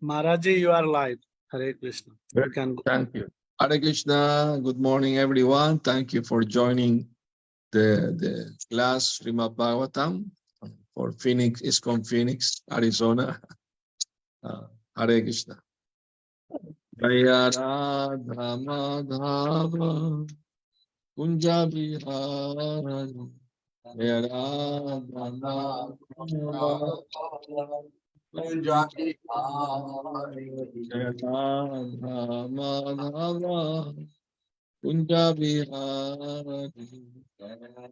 Maharaji, you are live. Hare Krishna. You can go. Thank you. Hare Krishna. Good morning, everyone. Thank you for joining the class Srimad Bhagavatam for Phoenix, ISKCON Phoenix, Arizona. Hare Krishna. Jaya Radha Madhava Kunja Vihara Jaya Radha Madhava Kunja Jaya Radha Madhava Kunja Vihara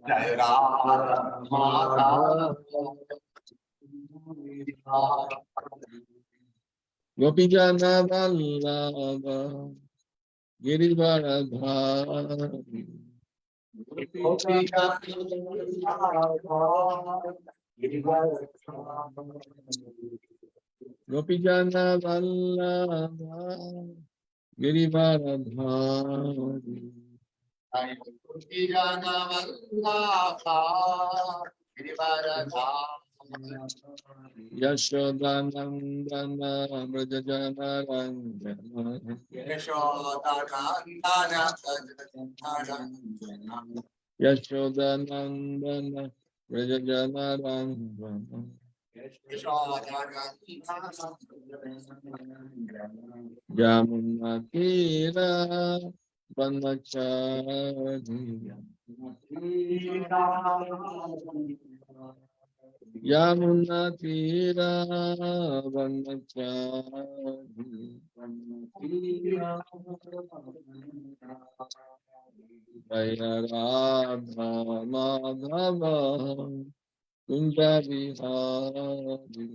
Jaya Radha Madhava Gopijana Vallabha Girivaradhari Gopijana Vallabha Girivaradhari Gopijana Vallabha Girivaradhari Yashodanandana Brajajana Ranjana Yashodanandana Brajajana Ranjana Yamunatira Vanachari Yamunatira Vanachari Jaya Radha Madhava Kunja Vihari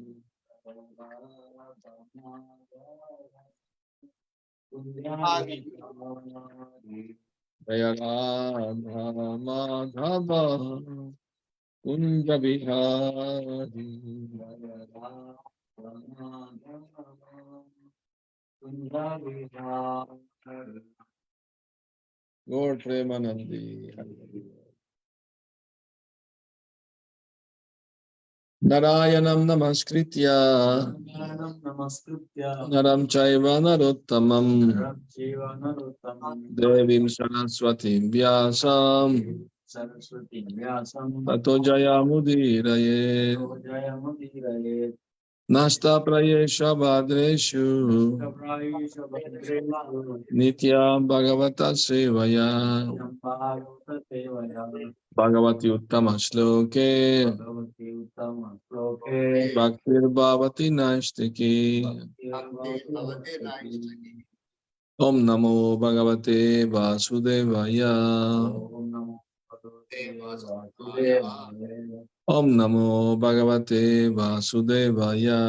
Jaya Radha Madhava Kunja Vihari Lord Premanandi. Narayanam Namaskritya Naram Chaiva Narottamam Devim Saraswatim Vyasam Tato Jayamudiraye Nasta Prayesha Bhadreshu Nityam Bhagavata Sevaya Bhagavati Uttama Shloke Bhaktir Bhavati Naistiki Om Namo Bhagavate Vasudevaya Om Namo Bhagavate Vasudevaya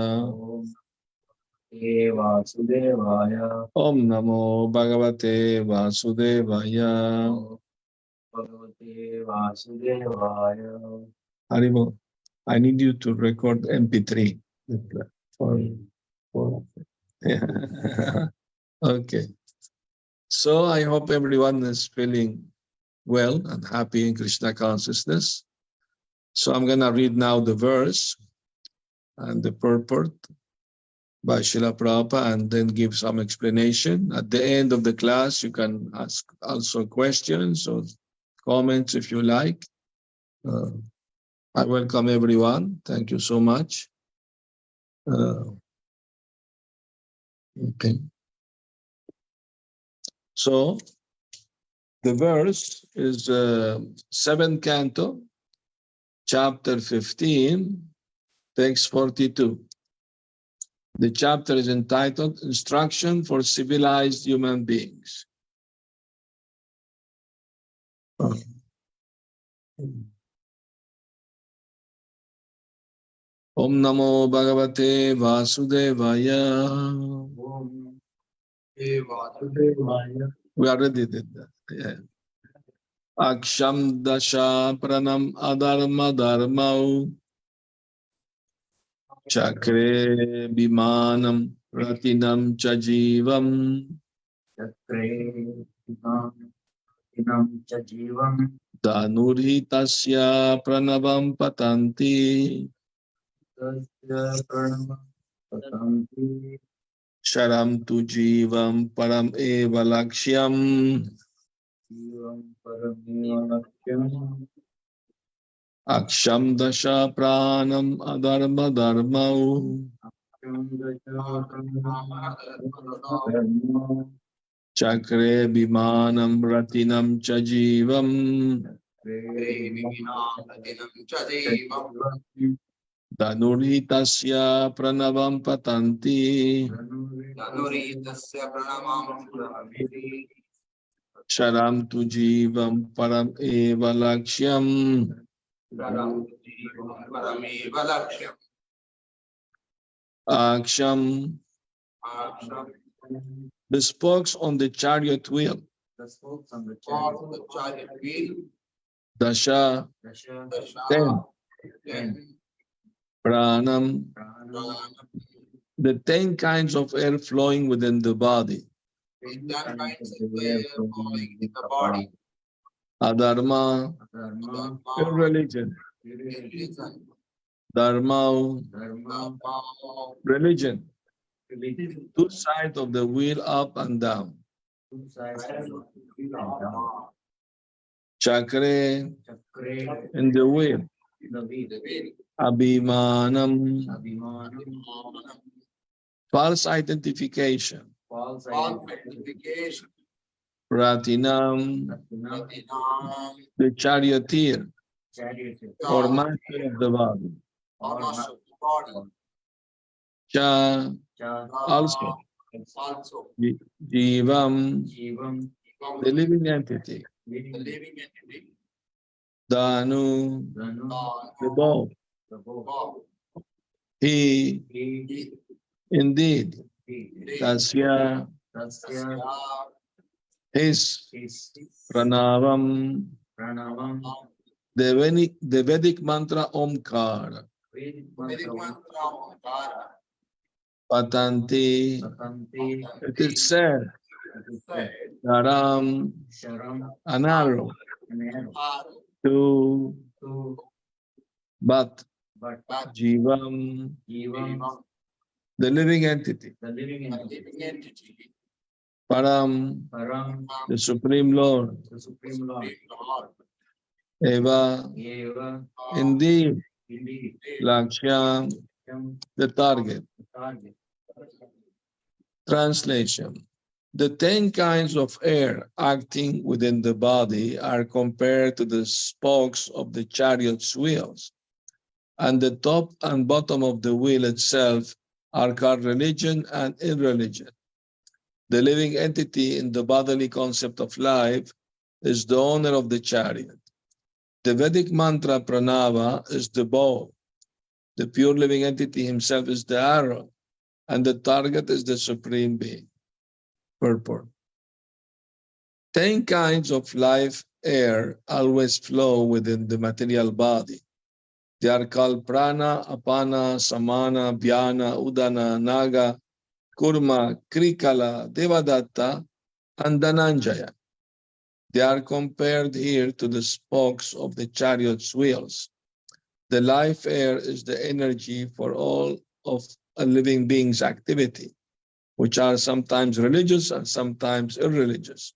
Om Namo Bhagavate Vasudevaya Haribo, I need you to record MP3 for Okay. So I hope everyone is feeling well and happy in Krishna consciousness. So I'm going to read now the verse and the purport by Srila Prabhupada and then give some explanation. At the end of the class, you can ask also questions or comments if you like. I welcome everyone. Thank you so much. Okay. So the verse is 7th canto, chapter 15, text 42. The chapter is entitled Instruction for Civilized Human Beings. Om Namo Bhagavate Vasudevaya. We already did that. Yeah. Aksham Dasha Pranam Adharma Dharmau Chakre Bimanam Ratinam Chajivam Danurhitasya Pranavam Patanti Sharam tu jivam param eva lakshyam. Aksham dasha pranam adharma dharmau. Chakre bimanam ratinam cha jivam. Danuritasya pranavam patanti. Sharam tu jivam param eva lakshyam. Aksham, the spokes on the chariot wheel. Dasha, 10. Pranam, the 10 kinds of air flowing within the body. Adharma, irreligion. Dharma, religion. Two sides of the wheel, up and down. Chakre, in the wheel. Abhimanam, false identification. Ratinam, the charioteer or master of the body. Cha, also. Jivam, the living entity. Danu, the bow. He, indeed. Tasya, his. Pranavam, the Vedic mantra Omkar. Patanti, it is said. Sharam, an arrow. To, but, Jivam, the living entity. Param, the Supreme Lord. Eva, indeed. Lakshyam, the target. Translation. The 10 kinds of air acting within the body are compared to the spokes of the chariot's wheels, and the top and bottom of the wheel itself are called religion and irreligion. The living entity in the bodily concept of life is the owner of the chariot. The Vedic mantra pranava is the bow. The pure living entity himself is the arrow, and the target is the supreme being. Purport. 10 kinds of life air always flow within the material body. They are called prana, apana, samana, vyana, udana, naga, kurma, krikala, devadatta, and dhananjaya. They are compared here to the spokes of the chariot's wheels. The life air is the energy for all of a living being's activity, which are sometimes religious and sometimes irreligious.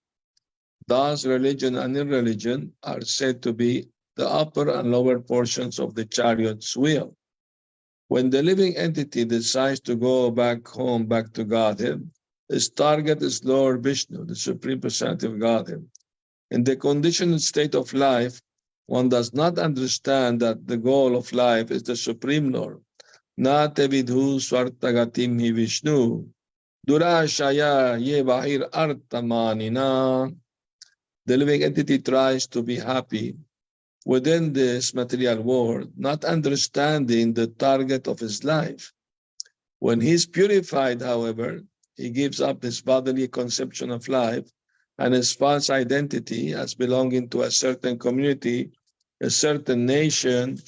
Thus, religion and irreligion are said to be the upper and lower portions of the chariot's wheel. When the living entity decides to go back home, back to Godhead, its target is Lord Vishnu, the Supreme Personality of Godhead. In the conditioned state of life, one does not understand that the goal of life is the Supreme Lord. Na te vidhu swartagatim hi Vishnu, durashaya ye bahir artamanina. The living entity tries to be happy within this material world, not understanding the target of his life. When he is purified, however, he gives up his bodily conception of life and his false identity as belonging to a certain community, a certain nation,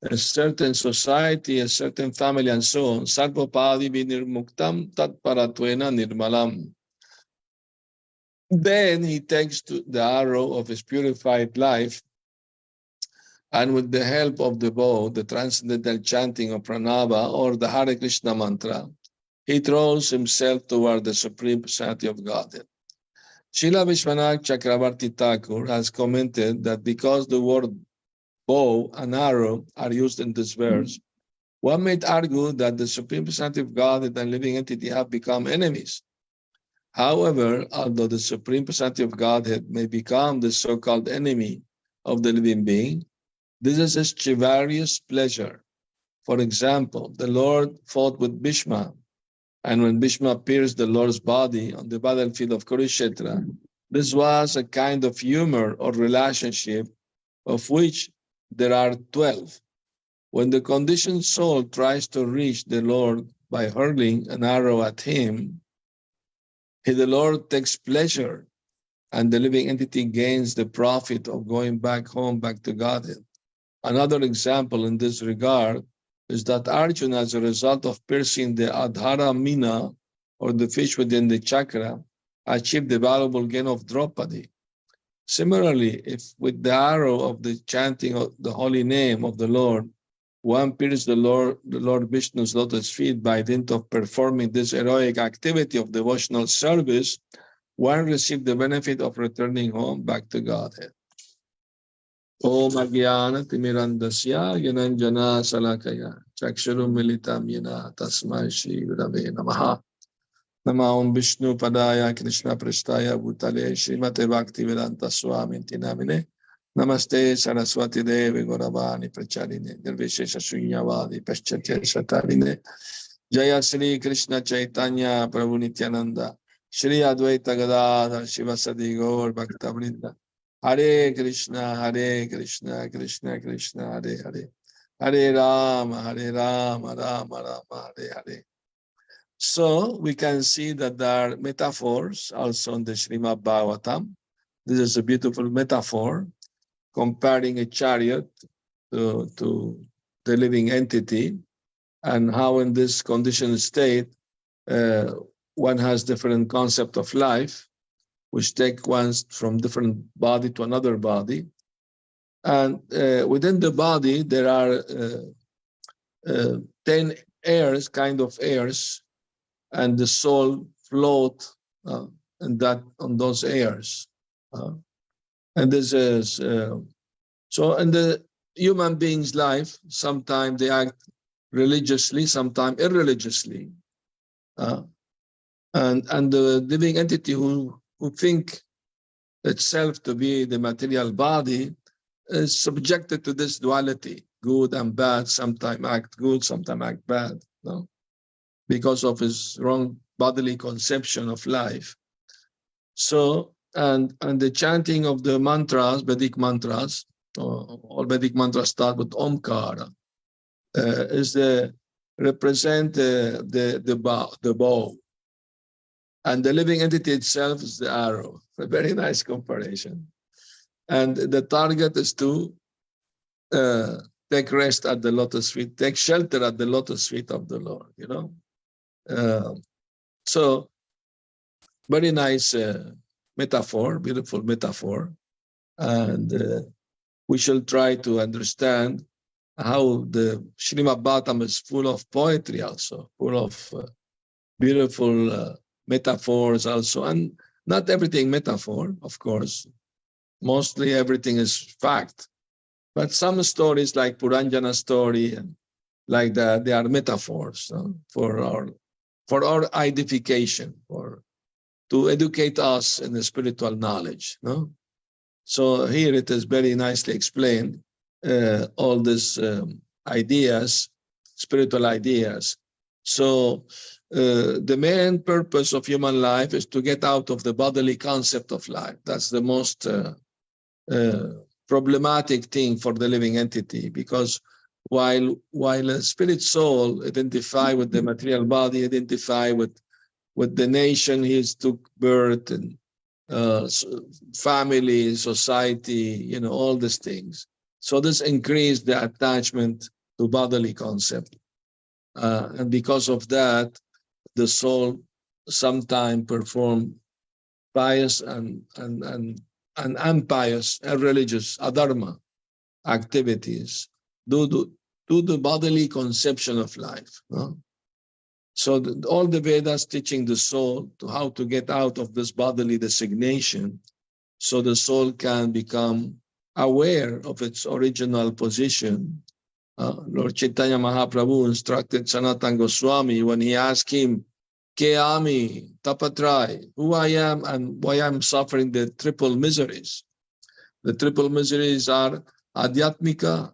a certain society, a certain family, and so on. Sarvapadi vinirmuktam tatparatwena nirmalam. Then he takes to the arrow of his purified life, and with the help of the bow, the transcendental chanting of pranava or the Hare Krishna mantra, he throws himself toward the Supreme Personality of Godhead. Srila Vishwanath Chakravarti Thakur has commented that because the word bow and arrow are used in this verse, one might argue that the Supreme Personality of Godhead and living entity have become enemies. However, although the Supreme Personality of Godhead may become the so-called enemy of the living being, this is his chivalrous pleasure. For example, the Lord fought with Bhishma, and when Bhishma pierced the Lord's body on the battlefield of Kurukshetra, this was a kind of humor or relationship of which there are 12. When the conditioned soul tries to reach the Lord by hurling an arrow at him, the Lord takes pleasure, and the living entity gains the profit of going back home, back to Godhead. Another example in this regard is that Arjuna, as a result of piercing the Adhara Mina, or the fish within the chakra, achieved the valuable gain of Draupadi. Similarly, if with the arrow of the chanting of the holy name of the Lord, one pierces the Lord Vishnu's lotus feet by dint of performing this heroic activity of devotional service, one received the benefit of returning home back to Godhead. Om Agyana Timirandasya Yananjana Salakaya Chaksharum Militam Yana Tasmai Shri Gurave Namaha. Nama Om Vishnu Padaya Krishna Prasthaya Bhutale Srimate Bhakti Vedanta Swami Namine. Namaste Saraswati Devi Gauravani Pracharine Nirvishesha Shunyavadi Paschatya Satarine Jaya Sri Krishna Chaitanya Prabhu Nityananda Shri Advaita Gadadhar Shivasadi Gaur Bhaktavrinda Hare Krishna, Krishna Krishna, Hare Hare. Hare Rama, Rama Rama, Hare Hare. So we can see that there are metaphors also in the Srimad Bhagavatam. This is a beautiful metaphor comparing a chariot to the living entity, and how in this conditioned state one has different concept of life, which take one from different body to another body. And within the body, there are 10 airs, kind of airs, and the soul float on those airs. And this is, so in the human being's life, sometimes they act religiously, sometimes irreligiously. And the living entity who think itself to be the material body is subjected to this duality, good and bad, sometimes act good, sometimes act bad, no? Because of his wrong bodily conception of life. So, and the chanting of the mantras, Vedic mantras, all Vedic mantras start with Omkara, represent the bow. And the living entity itself is the arrow. A very nice comparison. And the target is to take rest at the lotus feet, take shelter at the lotus feet of the Lord, you know. So, very nice metaphor, beautiful metaphor. And we shall try to understand how the Srimad Bhagavatam is full of poetry also, full of beautiful metaphors also. And not everything metaphor, of course. Mostly everything is fact. But some stories like Puranjana story and like that, they are metaphors for our edification, to educate us in the spiritual knowledge. No? So here it is very nicely explained, all these ideas, spiritual ideas. So the main purpose of human life is to get out of the bodily concept of life. That's the most problematic thing for the living entity, because while a spirit soul identify with the material body, identify with the nation he took birth and family, society, you know, all these things. So this increased the attachment to bodily concept. And because of that, the soul sometimes perform pious and unpious and religious adharma activities due to the bodily conception of life. No? So all the Vedas teaching the soul to how to get out of this bodily designation, so the soul can become aware of its original position. Lord Chaitanya Mahaprabhu instructed Sanatana Goswami when he asked him, Ke ami, tapatrai, who I am and why I'm suffering the triple miseries. The triple miseries are Adhyatmika,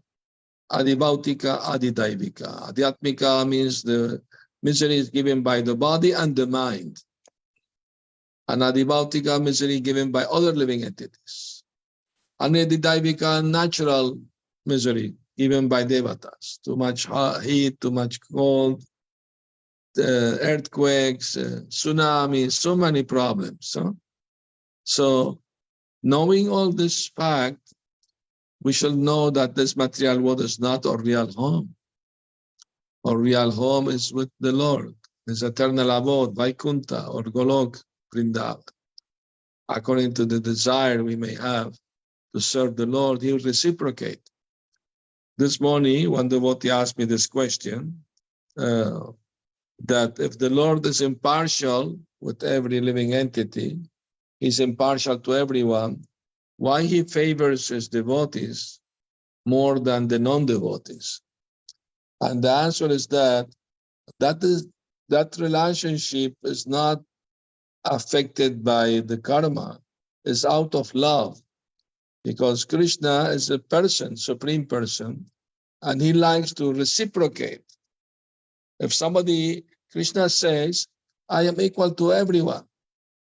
Adibhautika, Adidaivika. Adhyatmika means the miseries given by the body and the mind. And Adibhautika, misery given by other living entities. And Adidaivika, natural misery given by devatas. Too much heat, too much cold, earthquakes, tsunamis, so many problems. So knowing all this fact, we shall know that this material world is not our real home. Our real home is with the Lord, His eternal abode, Vaikuntha or Golok, Vrindavan. According to the desire we may have to serve the Lord, He will reciprocate. This morning, one devotee asked me this question, that if the Lord is impartial with every living entity, He's impartial to everyone, why He favors His devotees more than the non-devotees? And the answer is that relationship is not affected by the karma, it's out of love. Because Krishna is a person, supreme person, and He likes to reciprocate. If somebody, Krishna says, I am equal to everyone.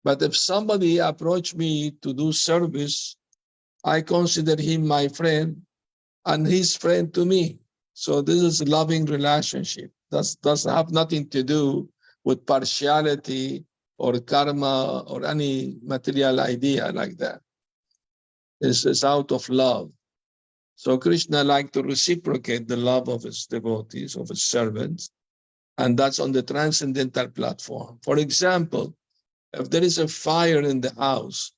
But if somebody approach me to do service, I consider him my friend and his friend to me. So this is a loving relationship. That does have nothing to do with partiality or karma or any material idea like that. It's out of love. So Krishna likes to reciprocate the love of his devotees, of his servants, and that's on the transcendental platform. For example, if there is a fire in the house,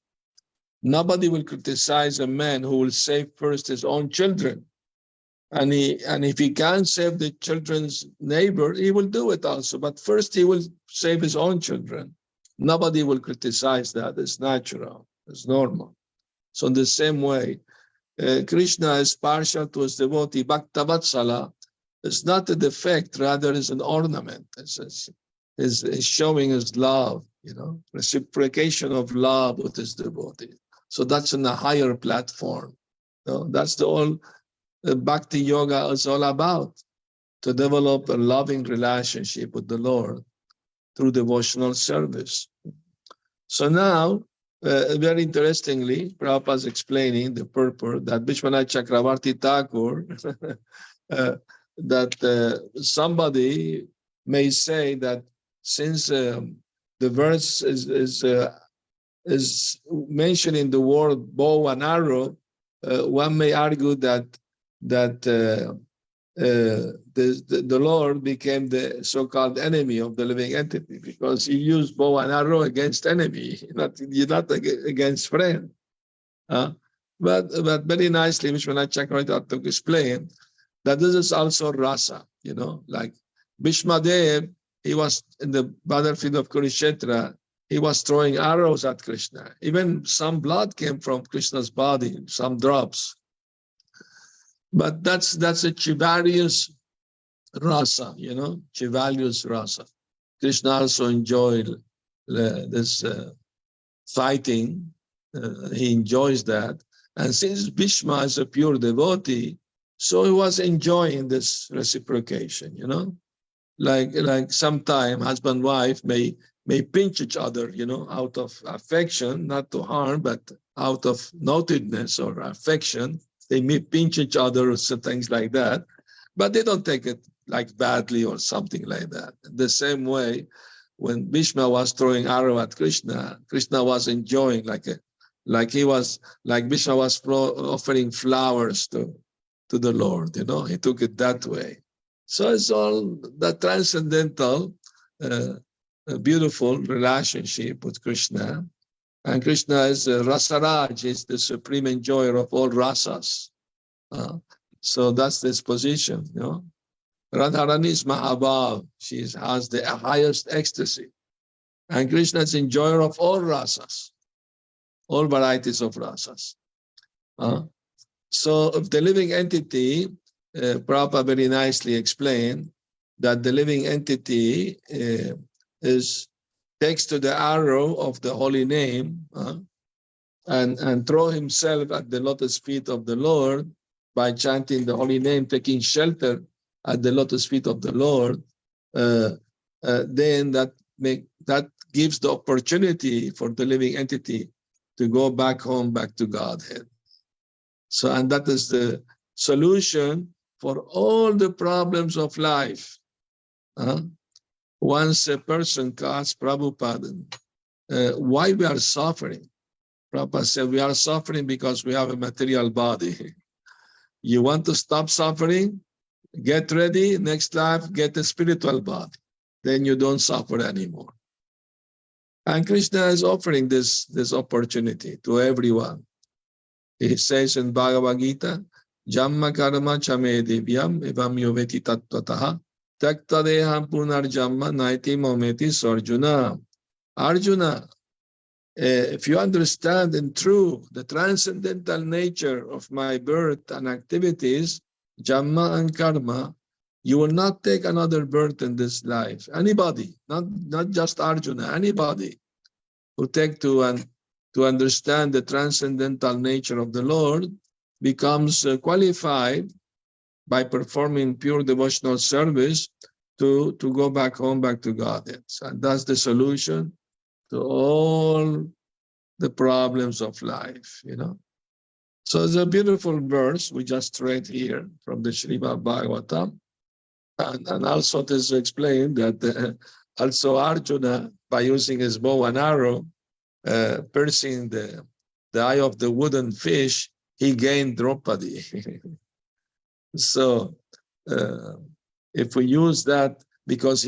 nobody will criticize a man who will save first his own children. And if he can't save the children's neighbor, he will do it also. But first he will save his own children. Nobody will criticize that. It's natural. It's normal. So in the same way, Krishna is partial to his devotee. Bhaktavatsala is not a defect, rather is an ornament. It's showing his love, reciprocation of love with his devotee. So that's in a higher platform. That's the all Bhakti Yoga is all about, to develop a loving relationship with the Lord through devotional service. So now, very interestingly, Prabhupada is explaining the purport that Vishwanath Chakravarti Thakur, that somebody may say that since the verse is mentioning the word bow and arrow, one may argue that the Lord became the so-called enemy of the living entity because He used bow and arrow against enemy, not against friend. But very nicely, Vishwanath Chakravarti Thakur explained that this is also rasa, like Bhishma Dev, he was in the battlefield of Kurukshetra, he was throwing arrows at Krishna. Even some blood came from Krishna's body, some drops. But that's a chivalrous rasa, chivalrous rasa. Krishna also enjoyed this fighting. He enjoys that. And since Bhishma is a pure devotee, so he was enjoying this reciprocation, like sometime husband and wife may pinch each other, out of affection, not to harm, but out of notedness or affection. They may pinch each other or things like that, but they don't take it like badly or something like that. The same way, when Bhishma was throwing arrow at Krishna, Krishna was enjoying like Bhishma was offering flowers to the Lord. He took it that way. So it's all the transcendental, beautiful relationship with Krishna. And Krishna is Rasaraj, is the supreme enjoyer of all rasas. So that's this position, Radharani is Mahabhav. She has the highest ecstasy. And Krishna is enjoyer of all rasas, all varieties of rasas. So if the living entity, Prabhupada very nicely explained that the living entity takes to the arrow of the holy name and throw himself at the lotus feet of the Lord by chanting the holy name, taking shelter at the lotus feet of the Lord, then that gives the opportunity for the living entity to go back home, back to Godhead. So, and that is the solution for all the problems of life. Once a person asked Prabhupada, why we are suffering? Prabhupada said, we are suffering because we have a material body. You want to stop suffering? Get ready, next life, get a spiritual body. Then you don't suffer anymore. And Krishna is offering this opportunity to everyone. He says in Bhagavad Gita, Jamma karma chame divyam evam yoveti tattvataha takta deham punar jamma naiti mometi sarjuna. Arjuna, if you understand in truth the transcendental nature of my birth and activities, Jamma and karma, you will not take another birth in this life. Anybody, not just Arjuna, anybody who take to understand the transcendental nature of the Lord becomes qualified by performing pure devotional service to go back home, back to Godhead. And that's the solution to all the problems of life, you know. So it's a beautiful verse we just read here from the Srimad Bhagavatam. And also it is explained that also Arjuna, by using his bow and arrow, piercing the eye of the wooden fish, he gained Draupadi. So if we use that, because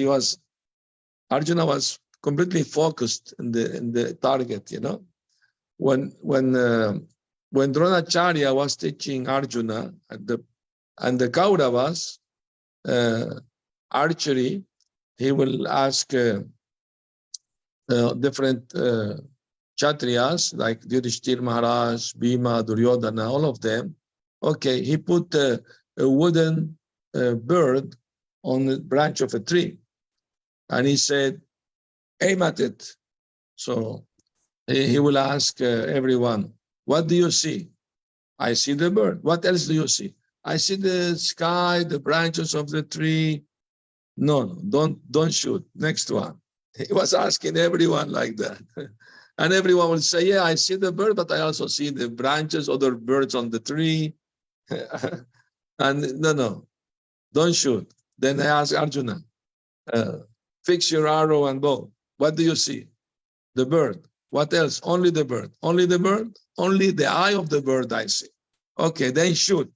Arjuna was completely focused in the target, you know. When Dronacharya was teaching Arjuna and the Kauravas archery, he will ask different Kshatriyas like Yudhishthir Maharaj, Bhima, Duryodhana, all of them. Okay, he put a wooden bird on the branch of a tree, and he said, aim at it. So he will ask everyone, what do you see? I see the bird. What else do you see? I see the sky, the branches of the tree. No, don't shoot. Next one. He was asking everyone like that. And everyone will say, yeah, I see the bird, but I also see the branches, other birds on the tree. And no, don't shoot. Then I ask Arjuna, fix your arrow and bow. What do you see? The bird. What else? Only the bird. Only the bird? Only the eye of the bird I see. Okay, then shoot.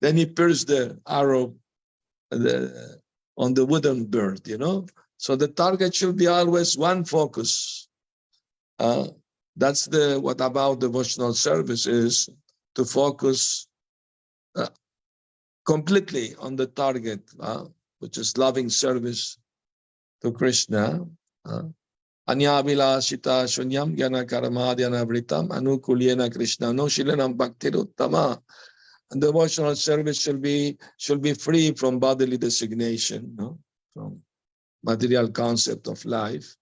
Then he pierced the arrow on the wooden bird, you know. So the target should be always one focus. That's what about devotional service is, to focus completely on the target, which is loving service to Krishna. Anyabhilashita shunyam jnana karmadhyana vritam anukulyena Krishna no shilanam bhaktiruttama. And devotional service should be free from bodily designation, no? From material concept of life,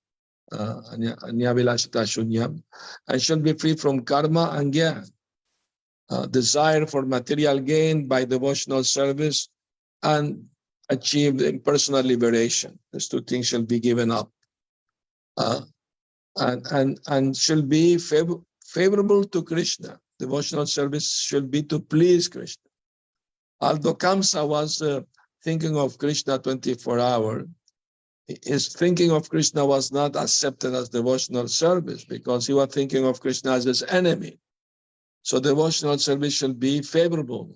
anyabhilashita shunyam, and should be free from karma and jnana, desire for material gain by devotional service, and achieve impersonal liberation. These two things shall be given up. And shall be favorable to Krishna. Devotional service should be to please Krishna. Although Kamsa was thinking of Krishna 24 hours, his thinking of Krishna was not accepted as devotional service because he was thinking of Krishna as his enemy. So devotional service should be favorable,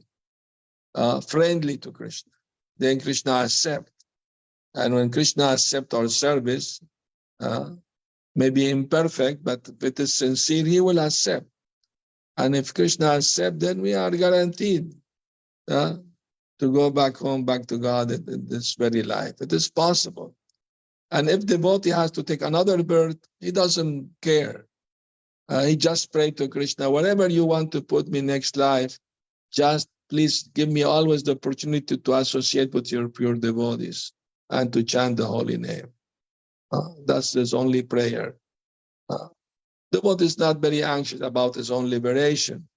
friendly to Krishna. Then Krishna accepts. And when Krishna accepts our service, maybe imperfect, but if it is sincere, he will accept. And if Krishna accepts, then we are guaranteed to to go back home, back to God in this very life. It is possible. And if devotee has to take another birth, he doesn't care. He just prayed to Krishna, wherever you want to put me next life, just please give me always the opportunity to associate with your pure devotees and to chant the holy name. That's his only prayer. Devotee is not very anxious about his own liberation.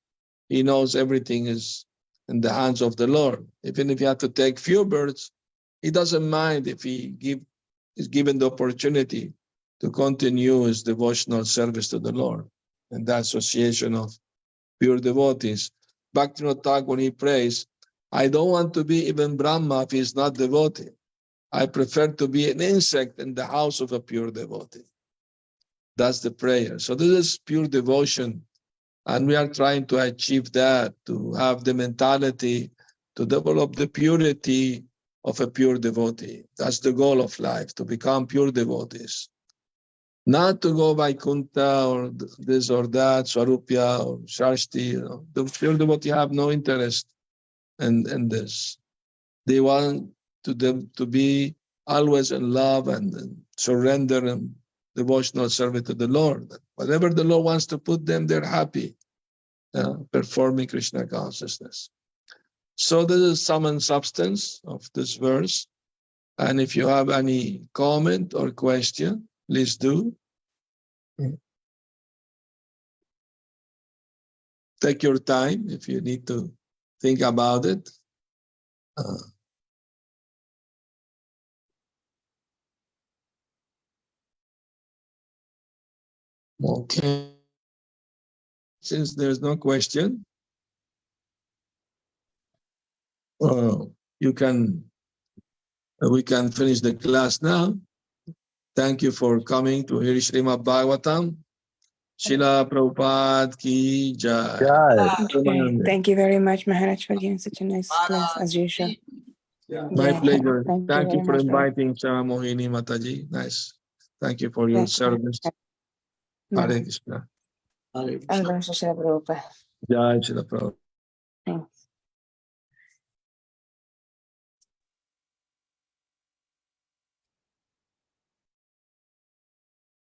He knows everything is in the hands of the Lord. Even if he had to take few births, he doesn't mind if he is given the opportunity to continue his devotional service to the Lord and the association of pure devotees. Bhaktivinoda Thakur, when he prays, I don't want to be even Brahma if he is not devotee. I prefer to be an insect in the house of a pure devotee. That's the prayer. So this is pure devotion. And we are trying to achieve that, to have the mentality, to develop the purity of a pure devotee. That's the goal of life, to become pure devotees. Not to go by Kunta or this or that, Swarupya or Shashti. The pure devotee have no interest in this. They want them to be always in love and surrender and devotional service to the Lord. Whatever the Lord wants to put them, they're happy performing Krishna consciousness. So this is sum and substance of this verse. And if you have any comment or question, please do. Take your time if you need to think about it. Okay. Since there's no question, we can finish the class now. Thank you for coming to hear Srimad Bhagavatam. Srila Prabhupada ki jai. Okay. Thank you very much, Maharaj, for giving such a nice class as usual. My Yeah. pleasure. Thank you very for much, inviting Shara Mohini Mataji. Nice. Thank you for your Yes, service. No. Hare Krishna. Hare Krishna. I'll go to Srila Prabhupada. Jai Srila Prabhupada.